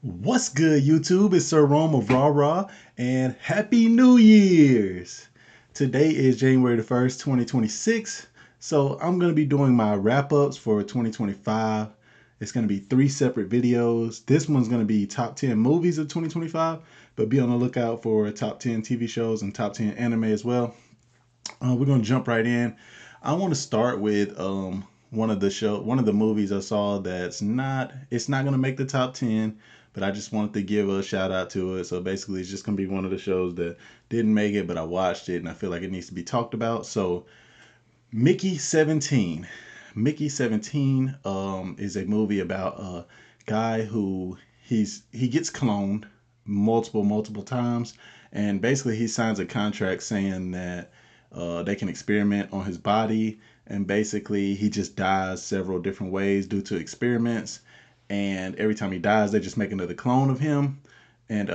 What's good, YouTube? It's Sir Rome of Raw Raw, and Happy New Year's! Today is January the 1st, 2026. So I'm going to be doing my wrap ups for 2025. It's going to be three separate videos. This one's going to be top 10 movies of 2025, but be on the lookout for top 10 TV shows and top 10 anime as well. We're going to jump right in. I want to start with one of the movies I saw it's not going to make the top 10, but I just wanted to give a shout out to it. So basically it's just going to be one of the shows that didn't make it, but I watched it and I feel like it needs to be talked about. So Mickey 17. Mickey 17 is a movie about a guy who he gets cloned multiple times, and basically he signs a contract saying that they can experiment on his body, and basically he just dies several different ways due to experiments. And every time he dies, they just make another clone of him. And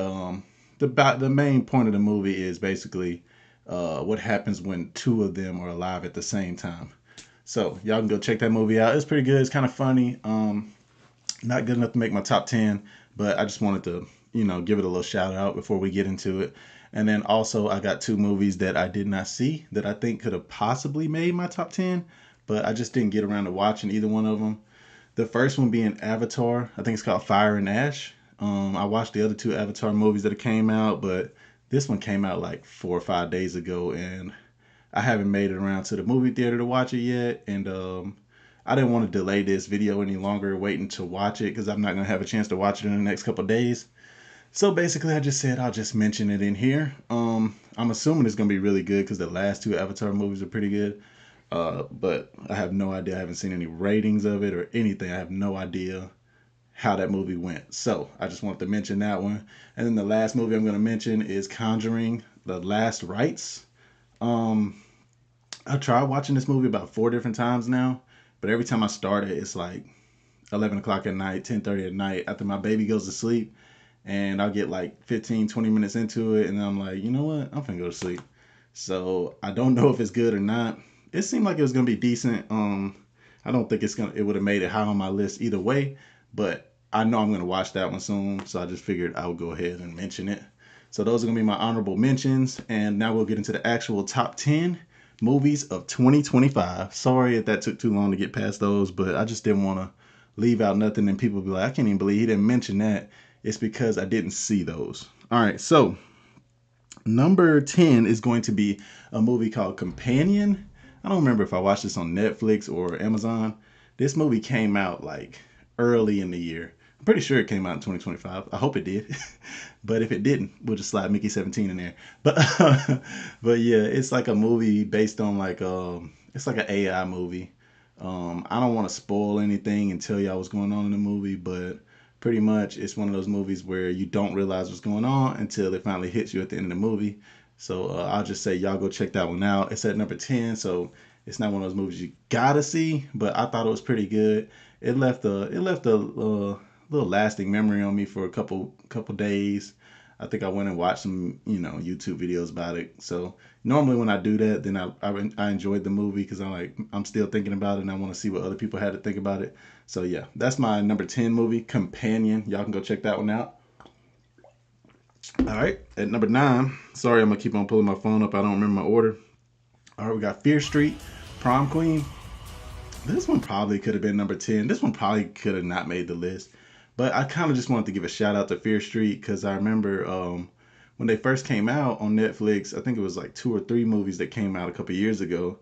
the main point of the movie is basically what happens when two of them are alive at the same time. So y'all can go check that movie out. It's pretty good. It's kind of funny. Not good enough to make my top 10, but I just wanted to, give it a little shout out before we get into it. And then also, I got two movies that I did not see that I think could have possibly made my top 10, but I just didn't get around to watching either one of them. The first one being Avatar. I think it's called Fire and Ash. I watched the other two Avatar movies that came out, but this one came out like 4 or 5 days ago, and I haven't made it around to the movie theater to watch it yet. And I didn't want to delay this video any longer, waiting to watch it because I'm not gonna have a chance to watch it in the next couple of days. So basically, I just said I'll just mention it in here. I'm assuming it's gonna be really good because the last two Avatar movies are pretty good. But I have no idea. I haven't seen any ratings of it or anything. I have no idea how that movie went. So I just wanted to mention that one. And then the last movie I'm gonna mention is Conjuring: The Last Rites. Um, I tried watching this movie about 4 different times now, but every time I start it, it's like 11 o'clock at night, 10:30 at night after my baby goes to sleep, and I'll get like 15, 20 minutes into it, and then I'm like, you know what? I'm finna go to sleep. So I don't know if it's good or not. It seemed like it was gonna be decent. I don't think it would have made it high on my list either way, but I know I'm gonna watch that one soon, so I just figured I would go ahead and mention it. So those are gonna be my honorable mentions, and now we'll get into the actual top 10 movies of 2025. Sorry if that took too long to get past those, but I just didn't want to leave out nothing and people be like, I can't even believe he didn't mention that. It's because I didn't see those. All right, so number 10 is going to be a movie called Companion. I don't remember if I watched this on Netflix or Amazon. This movie came out like early in the year. I'm pretty sure it came out in 2025. I hope it did. But if it didn't, we'll just slide Mickey 17 in there. But but yeah, it's like a movie based on it's like an AI movie. I don't want to spoil anything and tell y'all what's going on in the movie, but pretty much it's one of those movies where you don't realize what's going on until it finally hits you at the end of the movie. So I'll just say y'all go check that one out. It's at number 10, so it's not one of those movies you gotta see, but I thought it was pretty good. It left a little lasting memory on me for a couple days. I think I went and watched some YouTube videos about it. So normally when I do that, then I enjoyed the movie because I'm still thinking about it and I want to see what other people had to think about it. So yeah, that's my number 10 movie, Companion. Y'all can go check that one out. All right, at number 9. Sorry, I'm gonna keep on pulling my phone up. I don't remember my order. All right, we got Fear Street, Prom Queen. This one probably could have been number 10. This one probably could have not made the list. But I kind of just wanted to give a shout out to Fear Street because I remember when they first came out on Netflix, I think it was like two or three movies that came out a couple years ago.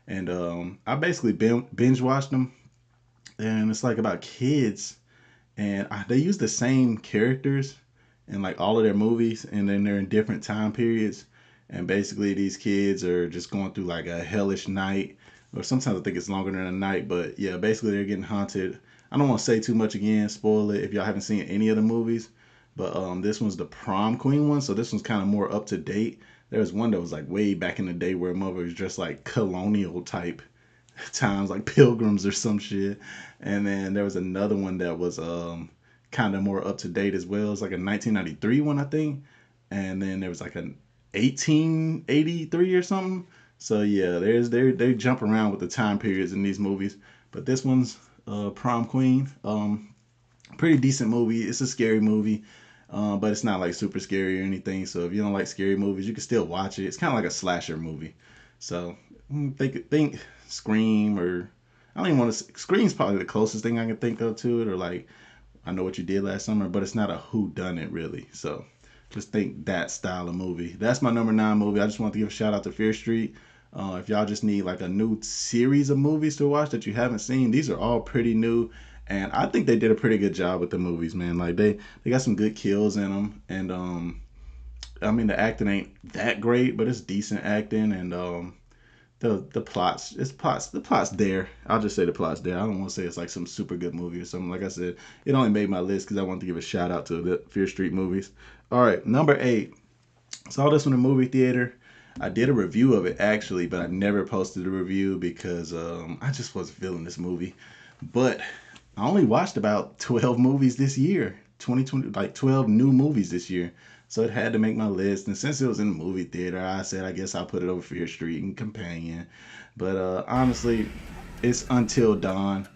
And I basically binge watched them. And it's like about kids. And they use the same characters in like all of their movies. And then they're in different time periods. And basically these kids are just going through like a hellish night, or sometimes I think it's longer than a night, but yeah, basically they're getting haunted. I don't want to say too much again, spoil it if y'all haven't seen any of the movies, but this one's the Prom Queen one, so this one's kind of more up to date. There was one that was like way back in the day where mother was dressed like colonial type times, like pilgrims or some shit, and then there was another one that was kind of more up to date as well. It's like a 1993 one, I think, and then there was like an 1883 or something. So yeah, they jump around with the time periods in these movies, but this one's Prom Queen. Pretty decent movie. It's a scary movie, but it's not like super scary or anything. So if you don't like scary movies, you can still watch it. It's kind of like a slasher movie. So think Scream, or I don't even want to. Scream's probably the closest thing I can think of to it, or like I Know What You Did Last Summer, but it's not a who done it really. So just think that style of movie. That's my number 9 movie. I just want to give a shout out to Fear Street. If y'all just need like a new series of movies to watch that you haven't seen, these are all pretty new, and I think they did a pretty good job with the movies, man. Like they got some good kills in them, and I mean the acting ain't that great, but it's decent acting, and the plots, the plot's there. I'll just say the plot's there. I don't want to say it's like some super good movie or something. Like I said, it only made my list because I wanted to give a shout out to the Fear Street movies. All right, number 8. Saw this one in the movie theater. I did a review of it actually, but I never posted a review because I just wasn't feeling this movie. But I only watched about 12 movies this year. 2020, like 12 new movies this year. So it had to make my list. And since it was in the movie theater, I said, I guess I'll put it over Fear Street and Companion. But honestly, it's Until Dawn.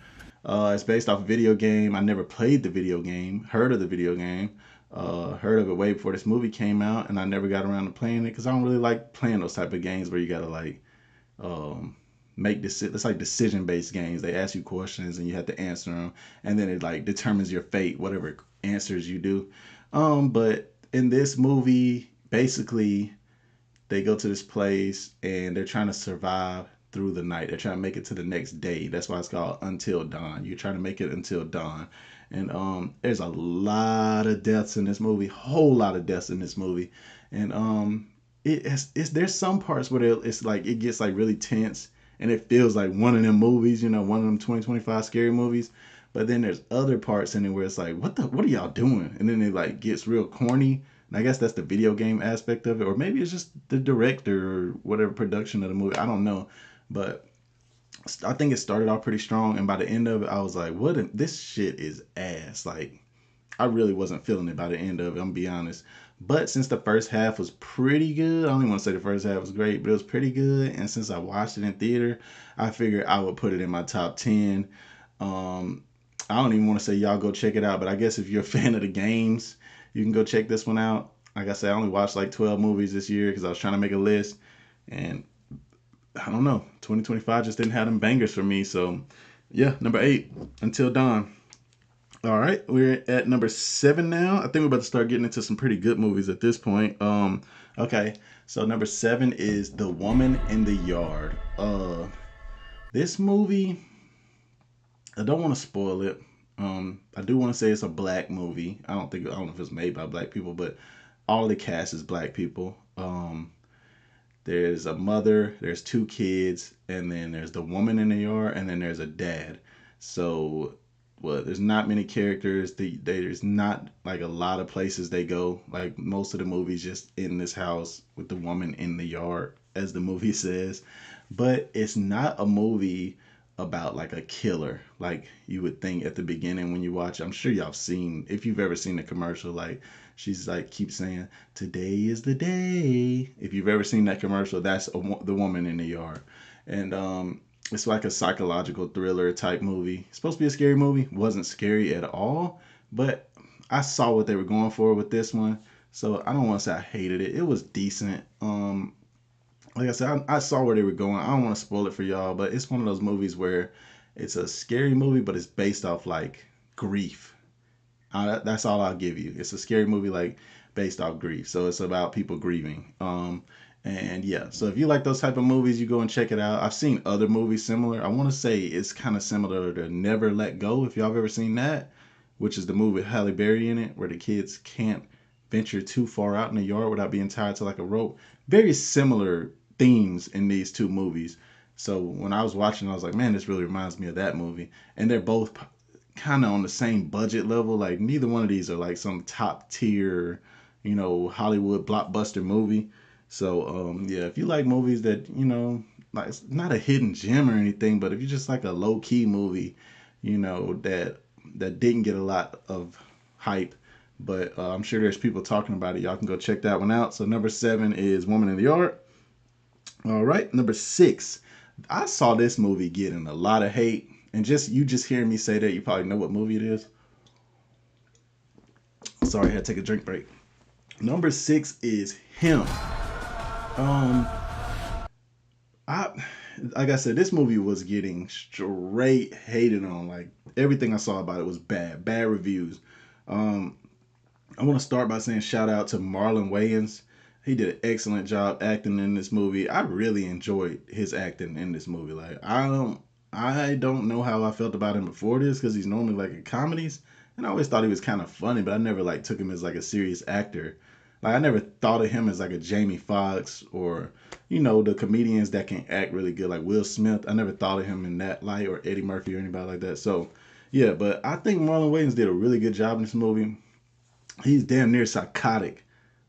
It's based off a video game. I never played the video game, heard of the video game, heard of it way before this movie came out, and I never got around to playing it because I don't really like playing those type of games where you gotta like um, make this. It's like decision based games. They ask you questions and you have to answer them, and then it like determines your fate, whatever answers you do. But in this movie, basically, they go to this place and they're trying to survive through the night. They're trying to make it to the next day. That's why it's called Until Dawn. You're trying to make it until dawn. And there's a lot of deaths in this movie, whole lot of deaths in this movie. And it's there's some parts where it's like it gets like really tense and it feels like one of them movies, one of them 2025 scary movies. But then there's other parts in it where it's like, what are y'all doing? And then it like gets real corny. And I guess that's the video game aspect of it, or maybe it's just the director or whatever production of the movie. I don't know, but I think it started off pretty strong, and by the end of it, I was like, this shit is ass." Like I really wasn't feeling it by the end of it. I'm gonna be honest. But since the first half was pretty good, I don't even want to say the first half was great, but it was pretty good. And since I watched it in theater, I figured I would put it in my top 10. Um, I don't even want to say y'all go check it out, but I guess if you're a fan of the games, you can go check this one out. Like I said, I only watched like 12 movies this year because I was trying to make a list, and I don't know, 2025 just didn't have them bangers for me. So, yeah, number 8, Until Dawn. All right, we're at number 7 now. I think we're about to start getting into some pretty good movies at this point. Okay, so number 7 is The Woman in the Yard. This movie, I don't want to spoil it. I do want to say it's a black movie. I don't know if it's made by black people, but all the cast is black people. There's a mother, there's 2 kids, and then there's the woman in the yard, and then there's a dad. So, well, there's not many characters. There's not like a lot of places they go. Like most of the movies, just in this house with the woman in the yard, as the movie says. But it's not a movie about like a killer, like you would think at the beginning when you watch it. I'm sure y'all have seen, if you've ever seen the commercial, like she's like keeps saying, "Today is the day." If you've ever seen that commercial, that's the woman in the yard. And it's like a psychological thriller type movie. It's supposed to be a scary movie. Wasn't scary at all, but I saw what they were going for with this one. So I don't want to say I hated it. It was decent. Like I said, I saw where they were going. I don't want to spoil it for y'all, but it's one of those movies where it's a scary movie, but it's based off like grief. That's all I'll give you. It's a scary movie like based off grief. So it's about people grieving. And yeah, so if you like those type of movies, you go and check it out. I've seen other movies similar. I want to say it's kind of similar to Never Let Go, if y'all have ever seen that, which is the movie with Halle Berry in it, where the kids can't venture too far out in the yard without being tied to like a rope. Very similar themes in these 2 movies. So when I was watching, I was like, man, this really reminds me of that movie. And they're both kind of on the same budget level. Like neither one of these are like some top tier, Hollywood blockbuster movie. So yeah, if you like movies that like it's not a hidden gem or anything, but if you just like a low key movie, that didn't get a lot of hype, but I'm sure there's people talking about it. Y'all can go check that one out. So number 7 is Woman in the Yard. All right, number 6. I saw this movie getting a lot of hate, and you just hearing me say that, you probably know what movie it is. Sorry, I had to take a drink break. Number 6 is him. Um, I like I said, this movie was getting straight hated on. Like everything I saw about it was bad reviews. Um, I want to start by saying shout out to Marlon Wayans. He did an excellent job acting in this movie. I really enjoyed his acting in this movie. Like I don't know how I felt about him before this because he's normally like in comedies, and I always thought he was kind of funny, but I never like took him as like a serious actor. Like I never thought of him as like a Jamie Foxx or the comedians that can act really good like Will Smith. I never thought of him in that light or Eddie Murphy or anybody like that. So yeah, but I think Marlon Wayans did a really good job in this movie. He's damn near psychotic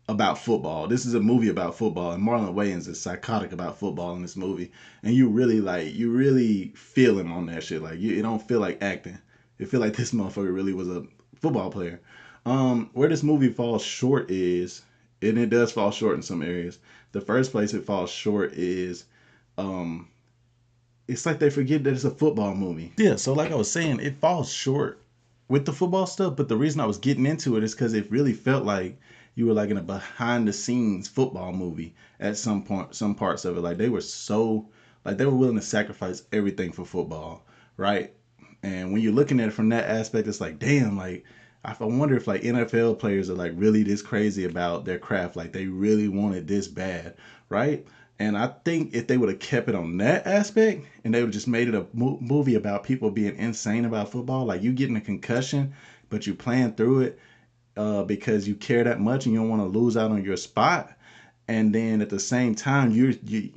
about football. This is a movie about football, and Marlon Wayans is psychotic about football in this movie. And you really feel him on that shit. Like it don't feel like acting. It feel like this motherfucker really was a football player. Where this movie falls short is, and it does fall short in some areas. The first place it falls short is, um, it's like they forget that it's a football movie. Yeah, so like I was saying, it falls short with the football stuff, but the reason I was getting into it is because it really felt like you were like in a behind the scenes football movie at some point, some parts of it. Like they were willing to sacrifice everything for football, right? And when you're looking at it from that aspect, it's like, damn, like I wonder if like NFL players are like really this crazy about their craft, like they really want it this bad, right? And I think if they would have kept it on that aspect and they would just made it a movie about people being insane about football, like you getting a concussion, but you playing through it because you care that much and you don't want to lose out on your spot. And then at the same time,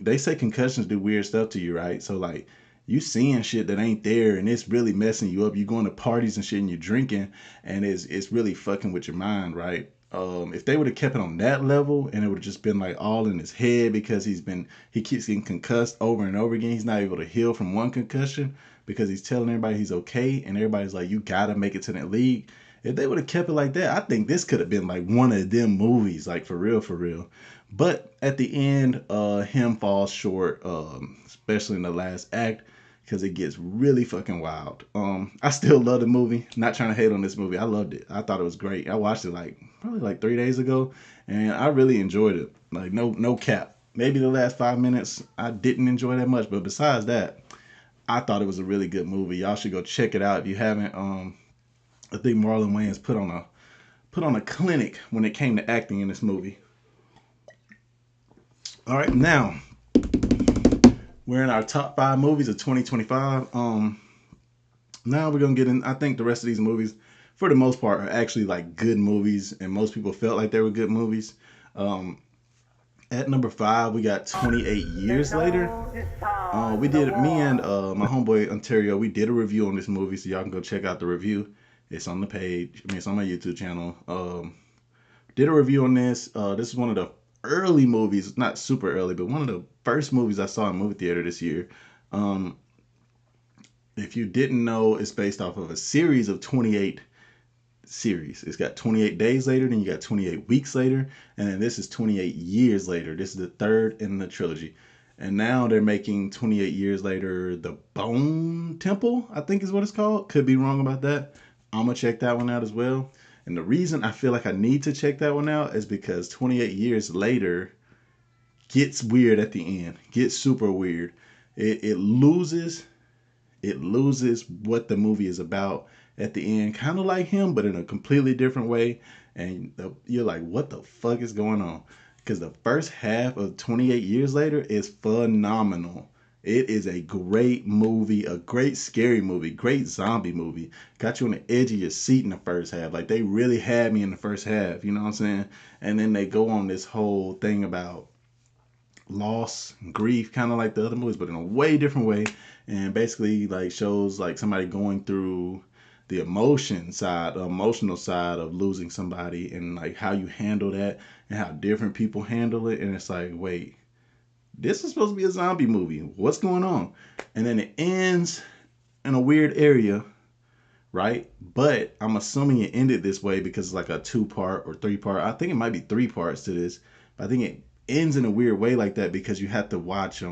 they say concussions do weird stuff to you, right? So like you seeing shit that ain't there and it's really messing you up. You going to parties and shit and you're drinking and it's really fucking with your mind, right? If they would have kept it on that level and it would have just been like all in his head because he keeps getting concussed over and over again. He's not able to heal from one concussion because he's telling everybody he's okay and everybody's like, you gotta make it to that league. If they would have kept it like that, I think this could have been like one of them movies, like for real, for real. But at the end, him falls short, especially in the last act, because it gets really fucking wild. I still love the movie. Not trying to hate on this movie. I loved it. I thought it was great. I watched it like probably like 3 days ago, and I really enjoyed it. Like no cap. Maybe the last 5 minutes I didn't enjoy that much, but besides that, I thought it was a really good movie. Y'all should go check it out if you haven't. I think Marlon Wayans put on a clinic when it came to acting in this movie. All right, now we're in our top 5 movies of 2025. Now we're gonna get in. I think the rest of these movies, for the most part, are actually like good movies, and most people felt like they were good movies. Um, at number 5, we got 28 Years Later. We did me and my homeboy Ontario. We did a review on this movie, so y'all can go check out the review. It's on the page. I mean, it's on my YouTube channel. Did a review on this. This is one of the early movies, not super early, but one of the first movies I saw in movie theater this year. Um, if you didn't know, it's based off of a series of 28 series. It's got 28 days later, then you got 28 weeks later, and then this is 28 years later. This is the third in the trilogy. And now they're making 28 years later The Bone Temple, I think is what it's called. Could be wrong about that. I'm going to check that one out as well. And the reason I feel like I need to check that one out is because 28 years later gets weird at the end. Gets super weird. It loses what the movie is about at the end, kind of like him, but in a completely different way. And you're like, what the fuck is going on? Because the first half of 28 Years Later is phenomenal. It is a great movie, a great scary movie, great zombie movie. Got you on the edge of your seat in the first half. Like they really had me in the first half, you know what I'm saying? And then they go on this whole thing about loss, grief, kind of like the other movies, but in a way different way. And basically, like shows like somebody going through the emotional side of losing somebody, and like how you handle that, and how different people handle it. And it's like, wait, this is supposed to be a zombie movie. What's going on? And then it ends in a weird area, right? But I'm assuming it ended this way because it's like a 2-part or 3-part. I think it might be 3 parts to this, but I think it ends in a weird way like that because you have to watch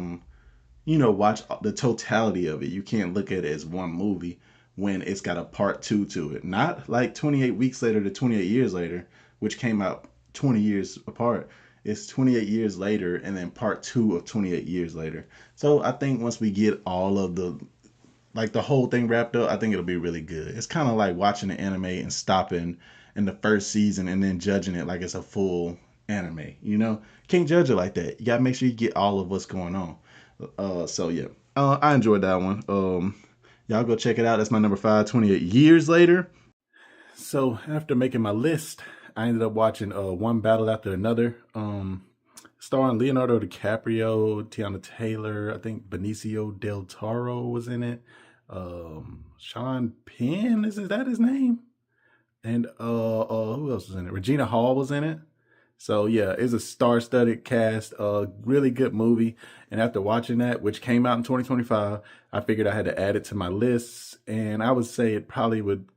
watch the totality of it. You can't look at it as one movie. when it's got a part two to it. Not like 28 weeks later to 28 years later, which came out 20 years apart. It's 28 years later and then part two of 28 years later. So I think once we get all of the whole thing wrapped up, I think it'll be really good. It's kind of like watching an anime and stopping in the first season and then judging it like it's a full anime. Can't judge it like that. You gotta make sure you get all of what's going on. So yeah, I enjoyed that one. Y'all go check it out. That's my number five. 28 years later. So after making my list, I ended up watching One Battle After Another. Starring Leonardo DiCaprio, Tiana Taylor, I think Benicio del Toro was in it. Sean Penn, is that his name? And who else was in it? Regina Hall was in it. So yeah, it's a star-studded cast. Really good movie. And after watching that, which came out in 2025, I figured I had to add it to my list. And I would say it probably would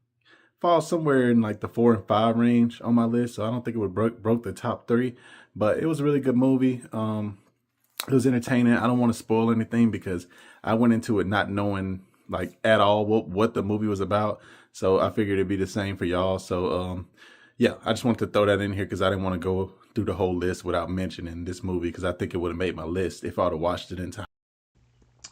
fall somewhere in like the 4 and 5 range on my list. So I don't think it would broke the top 3. But it was a really good movie. It was entertaining. I don't want to spoil anything because I went into it not knowing like at all what the movie was about. So I figured it'd be the same for y'all. So yeah, I just wanted to throw that in here because I didn't want to go through the whole list without mentioning this movie because I think it would have made my list if I would have watched it in time.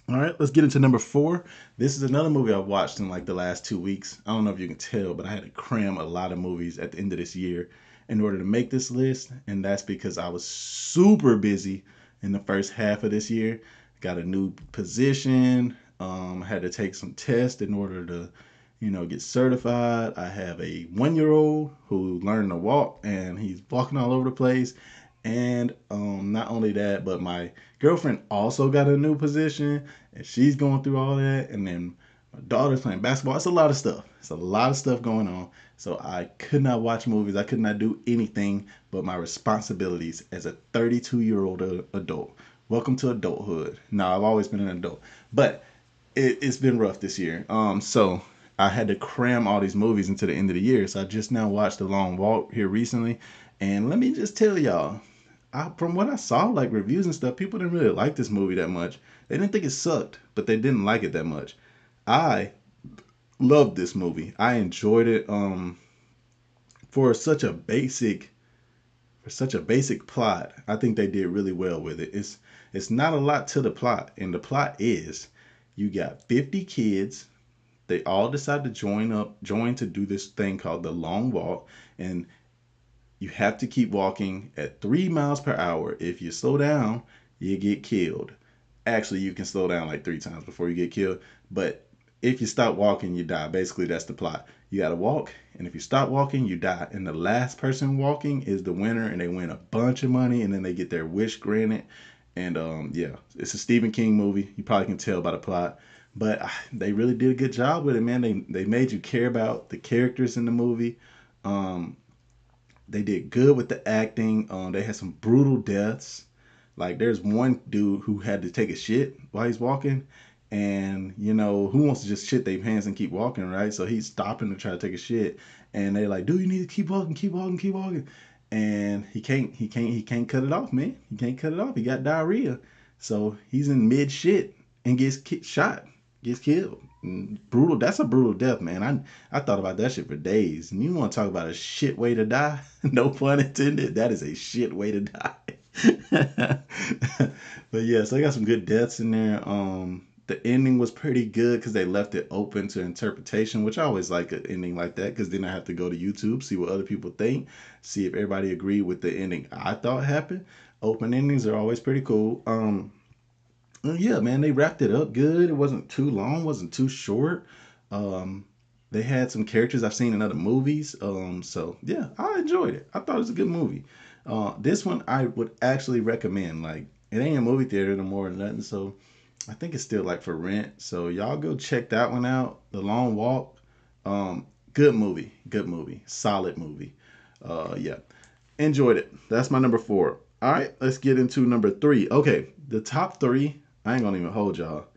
All right, let's get into number 4. This is another movie I've watched in like the last 2 weeks. I don't know if you can tell, but I had to cram a lot of movies at the end of this year in order to make this list. And that's because I was super busy in the first half of this year. Got a new position. Had to take some tests in order to, get certified. I have a 1-year-old who learned to walk and he's walking all over the place. And not only that, but my girlfriend also got a new position and she's going through all that. And then my daughter's playing basketball. It's a lot of stuff. It's a lot of stuff going on. So I could not watch movies. I could not do anything but my responsibilities as a 32-year-old adult. Welcome to adulthood. No, I've always been an adult. But it's been rough this year. So I had to cram all these movies into the end of the year. So I just now watched The Long Walk here recently. And let me just tell y'all, from what I saw, like reviews and stuff, people didn't really like this movie that much. They didn't think it sucked, but they didn't like it that much. I loved this movie. I enjoyed it. For such a basic plot, I think they did really well with it. It's not a lot to the plot, and the plot is you got 50 kids. They all decide to join to do this thing called the Long Walk, and you have to keep walking at 3 miles per hour. If you slow down, you get killed. Actually, you can slow down like 3 times before you get killed, but if you stop walking, you die. Basically, that's the plot. You got to walk, and if you stop walking, you die. And the last person walking is the winner, and they win a bunch of money, and then they get their wish granted. And yeah, it's a Stephen King movie. You probably can tell by the plot, but they really did a good job with it, man. They made you care about the characters in the movie. Um, they did good with the acting. They had some brutal deaths. Like there's one dude who had to take a shit while he's walking, and who wants to just shit their pants and keep walking, right? So he's stopping to try to take a shit, and they like, dude, you need to keep walking, keep walking, keep walking, and he can't cut it off, man. He can't cut it off. He got diarrhea, so he's in mid shit and gets shot, gets killed. Brutal. That's a brutal death, man. I thought about that shit for days. And you want to talk about a shit way to die? No pun intended. That is a shit way to die. But yeah, so I got some good deaths in there. The ending was pretty good because they left it open to interpretation, which I always like an ending like that because then I have to go to YouTube, see what other people think, see if everybody agreed with the ending I thought happened. Open endings are always pretty cool. Yeah, man, they wrapped it up good. It wasn't too long, wasn't too short. Um, they had some characters I've seen in other movies. So yeah, I enjoyed it. I thought it was a good movie. This one I would actually recommend. Like, it ain't a movie theater no more or nothing, so I think it's still like for rent. So y'all go check that one out. The Long Walk. Good movie. Good movie. Solid movie. Yeah. Enjoyed it. That's my number 4. All right, let's get into number 3. Okay, the top 3. I ain't gonna even hold y'all.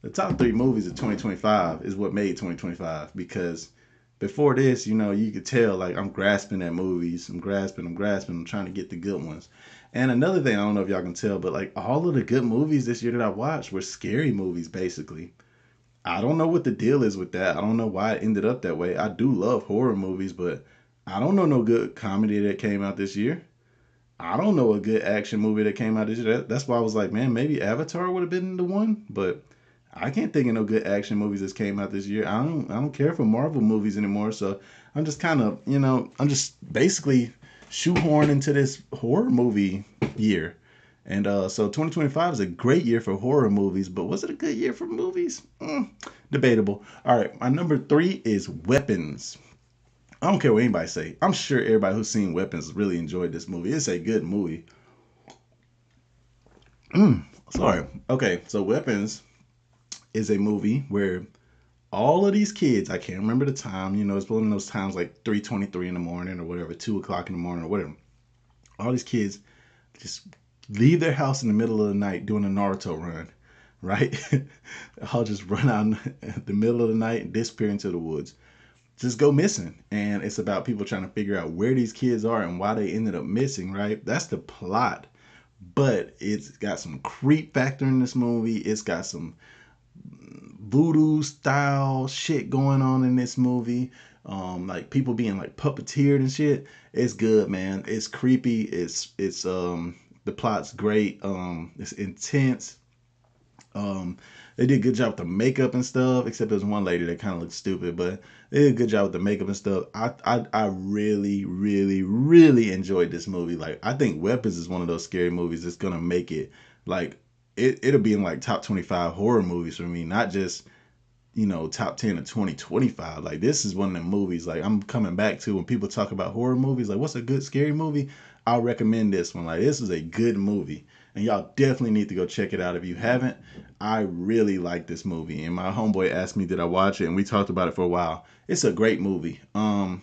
The top 3 movies of 2025 is what made 2025 because before this, you could tell like I'm grasping at movies. I'm grasping. I'm trying to get the good ones. And another thing, I don't know if y'all can tell, but like all of the good movies this year that I watched were scary movies, basically. I don't know what the deal is with that. I don't know why it ended up that way. I do love horror movies, but I don't know no good comedy that came out this year. I don't know a good action movie that came out this year. That's why I was like, man, maybe Avatar would have been the one, but I can't think of no good action movies that came out this year. I don't care for Marvel movies anymore, so I'm just kind of, I'm just basically shoehorned into this horror movie year. And so 2025 is a great year for horror movies, but was it a good year for movies? Debatable. All right, my number three is Weapons. I don't care what anybody say. I'm sure everybody who's seen Weapons really enjoyed this movie. It's a good movie. Sorry. Okay, so Weapons is a movie where all of these kids, I can't remember the time, it's one of those times like 3:23 in the morning or whatever, 2 o'clock in the morning or whatever. All these kids just leave their house in the middle of the night doing a Naruto run, right? I'll just run out in the middle of the night and disappear into the woods. Just go missing. And it's about people trying to figure out where these kids are and why they ended up missing, right? That's the plot. But it's got some creep factor in this movie. It's got some voodoo style shit going on in this movie. Like people being like puppeteered and shit. It's good, man. It's creepy. It's the plot's great. It's intense. Um, they did a good job with the makeup and stuff, except there's one lady that kind of looked stupid, but they did a good job with the makeup and stuff. I really, really, really enjoyed this movie. Like, I think Weapons is one of those scary movies that's gonna make it like it'll be in like top 25 horror movies for me, not just top 10 of 2025. Like, this is one of the movies like I'm coming back to when people talk about horror movies. Like, what's a good scary movie? I'll recommend this one. Like, this is a good movie, and y'all definitely need to go check it out if you haven't. I really like this movie, and my homeboy asked me did I watch it, and we talked about it for a while. It's a great movie. All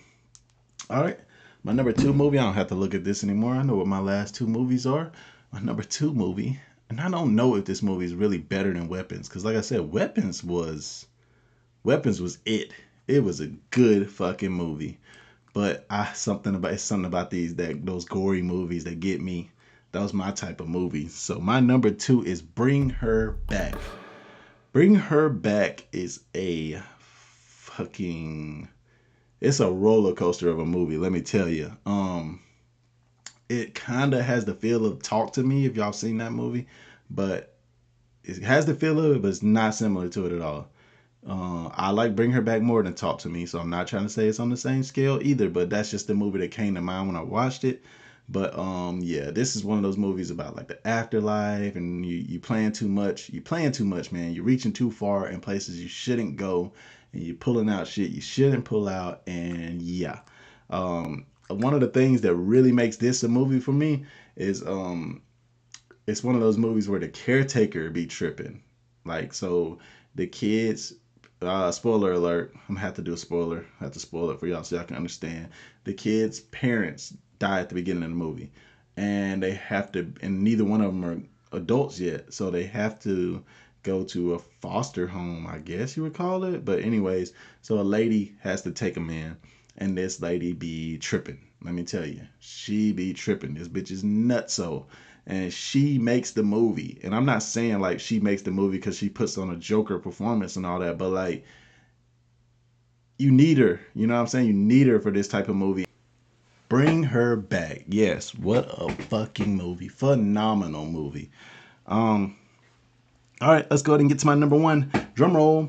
right, my number two movie. I don't have to look at this anymore. I know what my last two movies are. My number two movie, and I don't know if this movie is really better than Weapons, because like I said, Weapons was it. It was a good fucking movie. But it's something about those gory movies that get me. That was my type of movie. So my number two is Bring Her Back. Bring Her Back is a fucking it's a roller coaster of a movie, let me tell you. It kinda has the feel of Talk to Me if y'all seen that movie, but it has the feel of it, but it's not similar to it at all. I like Bring Her Back more than Talk to Me, so I'm not trying to say it's on the same scale either, but that's just the movie that came to mind when I watched it. But yeah, this is one of those movies about like the afterlife, and you playing too much. You playing too much, man. You're reaching too far in places you shouldn't go, and you're pulling out shit you shouldn't pull out. And yeah, one of the things that really makes this a movie for me is it's one of those movies where the caretaker be tripping. Like, so the kids, spoiler alert, I'm gonna have to do a spoiler. I have to spoil it for y'all so y'all can understand. The kids' parents die at the beginning of the movie, and they have to, and neither one of them are adults yet, so they have to go to a foster home, I guess you would call it. But anyways, so a lady has to take them in, and this lady be tripping. Let me tell you, she be tripping. This bitch is nutso, and she makes the movie. And I'm not saying like she makes the movie because she puts on a Joker performance and all that, but like, you need her. You know what I'm saying? You need her for this type of movie. Bring Her Back. Yes, what a fucking movie. Phenomenal movie. Um, all right, let's go ahead and get to my number one. Drum roll.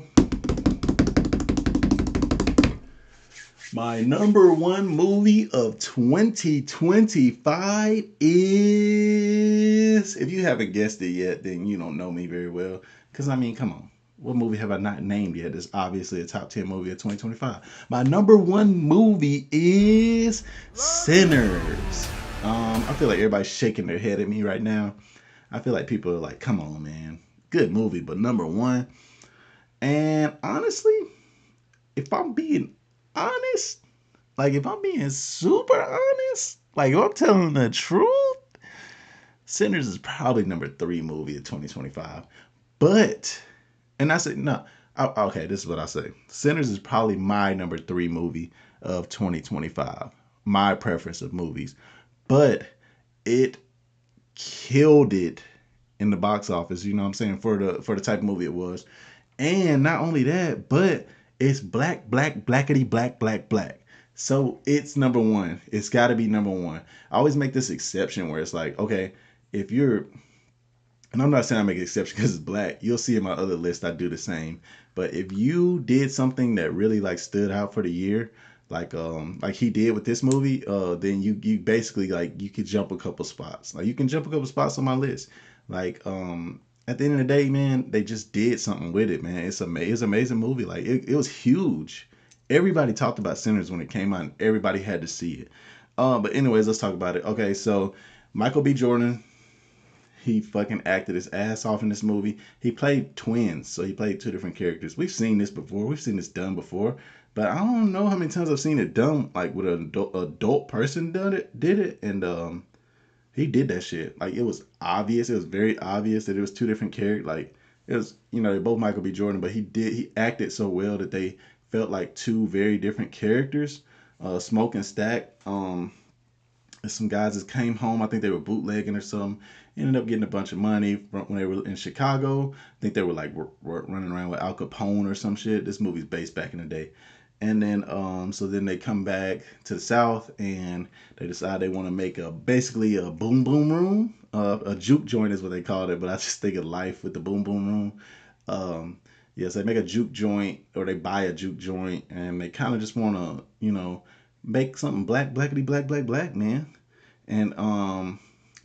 My number one movie of 2025 is, if you haven't guessed it yet, then you don't know me very well. Because, I mean, come on. What movie have I not named yet? It's obviously a top 10 movie of 2025. My number one movie is Sinners. I feel like everybody's shaking their head at me right now. I feel like people are like, come on, man. Good movie, but number one. And honestly, if I'm being honest, like if I'm being super honest, like if I'm telling the truth, Sinners is probably number three movie of 2025. But, and I said, no, okay, this is what I say. Sinners is probably my number three movie of 2025. My preference of movies. But it killed it in the box office, you know what I'm saying, for the type of movie it was. And not only that, but it's black, black, blackety, black, black, black. So it's number one. It's got to be number one. I always make this exception where it's like, okay, if you're, and I'm not saying I make an exception because it's black. You'll see in my other list I do the same. But if you did something that really like stood out for the year, like he did with this movie, then you basically like you could jump a couple spots. Like you can jump a couple spots on my list. Like at the end of the day, man, they just did something with it, man. It's an amazing movie. Like it was huge. Everybody talked about Sinners when it came out. And everybody had to see it. But anyways, let's talk about it. Okay, so Michael B. Jordan, he fucking acted his ass off in this movie. He played twins, so he played two different characters. We've seen this before. We've seen this done before, but I don't know how many times I've seen it done like with an adult person did it, and he did that shit. Like it was obvious. It was very obvious that it was two different characters. Like it was, they're both Michael B. Jordan, but he acted so well that they felt like two very different characters. Smoke and Stack. Some guys that came home. I think they were bootlegging or something. Ended up getting a bunch of money when they were in Chicago. I think they were like running around with Al Capone or some shit. This movie's based back in the day. And then so then they come back to the South and they decide they want to make a basically a boom boom room. A juke joint is what they called it, but I just think of life with the boom boom room. Um, yes, they make a juke joint or they buy a juke joint and they kind of just want to, make something black, blackety, black, black, black, man. And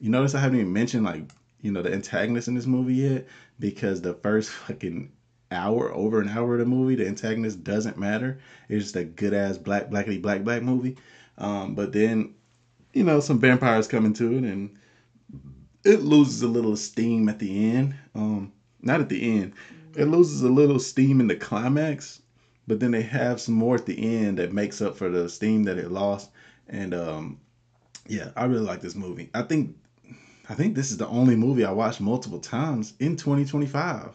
you notice I haven't even mentioned like the antagonist in this movie yet because the first fucking hour, over an hour of the movie, the antagonist doesn't matter. It's just a good ass black, blackety, black, black movie. But then some vampires come into it and it loses a little steam at the end. Not at the end. It loses a little steam in the climax, but then they have some more at the end that makes up for the steam that it lost. And yeah, I really like this movie. I think this is the only movie I watched multiple times in 2025.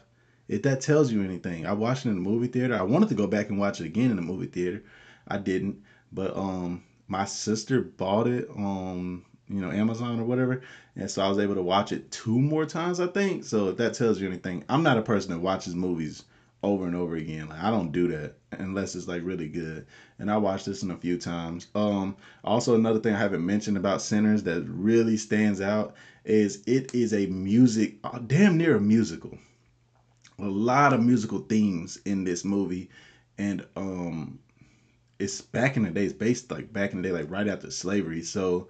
If that tells you anything, I watched it in the movie theater. I wanted to go back and watch it again in the movie theater. I didn't, but my sister bought it on Amazon or whatever, and so I was able to watch it two more times. I think so. If that tells you anything, I'm not a person that watches movies over and over again. Like I don't do that unless it's like really good. And I watched this in a few times. Also another thing I haven't mentioned about Sinners that really stands out is it is a music, damn near a musical. A lot of musical themes in this movie, and it's back in the day. It's based like back in the day, like right after slavery. So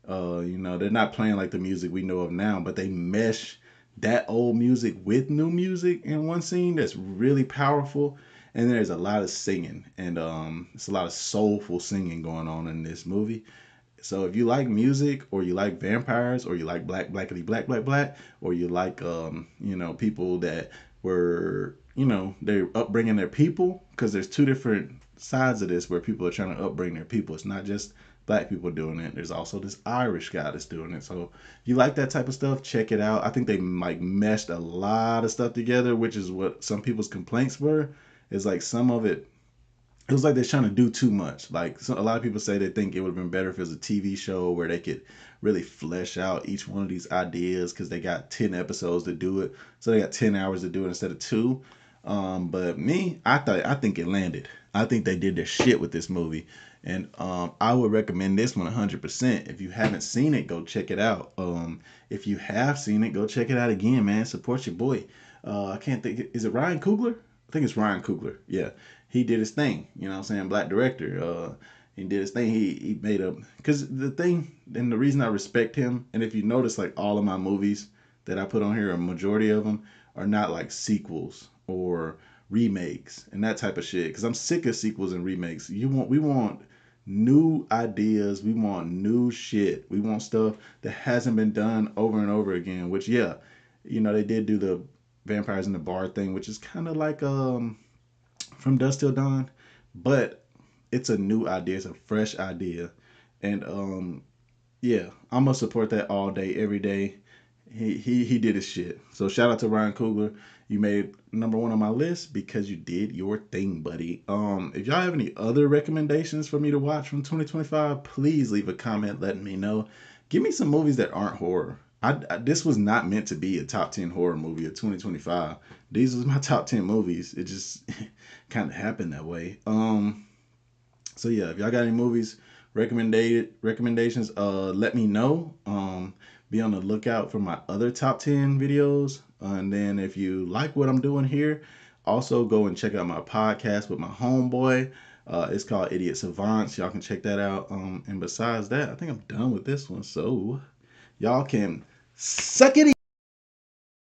they're not playing like the music we know of now, but they mesh that old music with new music in one scene that's really powerful. And there's a lot of singing, and it's a lot of soulful singing going on in this movie. So if you like music, or you like vampires, or you like black, blackity, black, black, black, or you like people that were they're upbringing their people, because there's two different sides of this where people are trying to upbring their people. It's not just black people doing it. There's also this Irish guy that's doing it. So if you like that type of stuff, check it out. I think they like meshed a lot of stuff together, which is what some people's complaints were. Is like some of it was like they're trying to do too much. Like a lot of people say they think it would have been better if it was a TV show where they could really flesh out each one of these ideas because they got 10 episodes to do it. So they got 10 hours to do it instead of two. But me, I think it landed. I think they did their shit with this movie. And I would recommend this one 100%. If you haven't seen it, go check it out. If you have seen it, go check it out again, man. Support your boy. I can't think. Is it Ryan Coogler? I think it's Ryan Coogler. Yeah, he did his thing. You know what I'm saying? Black director. He did his thing. He made a, because the thing and the reason I respect him, and if you notice, like all of my movies that I put on here, a majority of them are not like sequels or remakes and that type of shit. Because I'm sick of sequels and remakes. We want new ideas. We want new shit. We want stuff that hasn't been done over and over again. Which yeah, they did do the vampires in the bar thing, which is kind of like from Dusk Till Dawn, but it's a new idea. It's a fresh idea, and yeah, I'm gonna support that all day, every day. He did his shit. So shout out to Ryan Coogler. You made number one on my list because you did your thing, buddy. If y'all have any other recommendations for me to watch from 2025, please leave a comment letting me know. Give me some movies that aren't horror. This was not meant to be a top 10 horror movie of 2025. These was my top 10 movies. It just kind of happened that way. So yeah, if y'all got any movies recommended recommendations, let me know. Be on the lookout for my other top 10 videos. And then if you like what I'm doing here, also go and check out my podcast with my homeboy. It's called Idiot Savants. Y'all can check that out. And besides that, I think I'm done with this one. So y'all can suck it.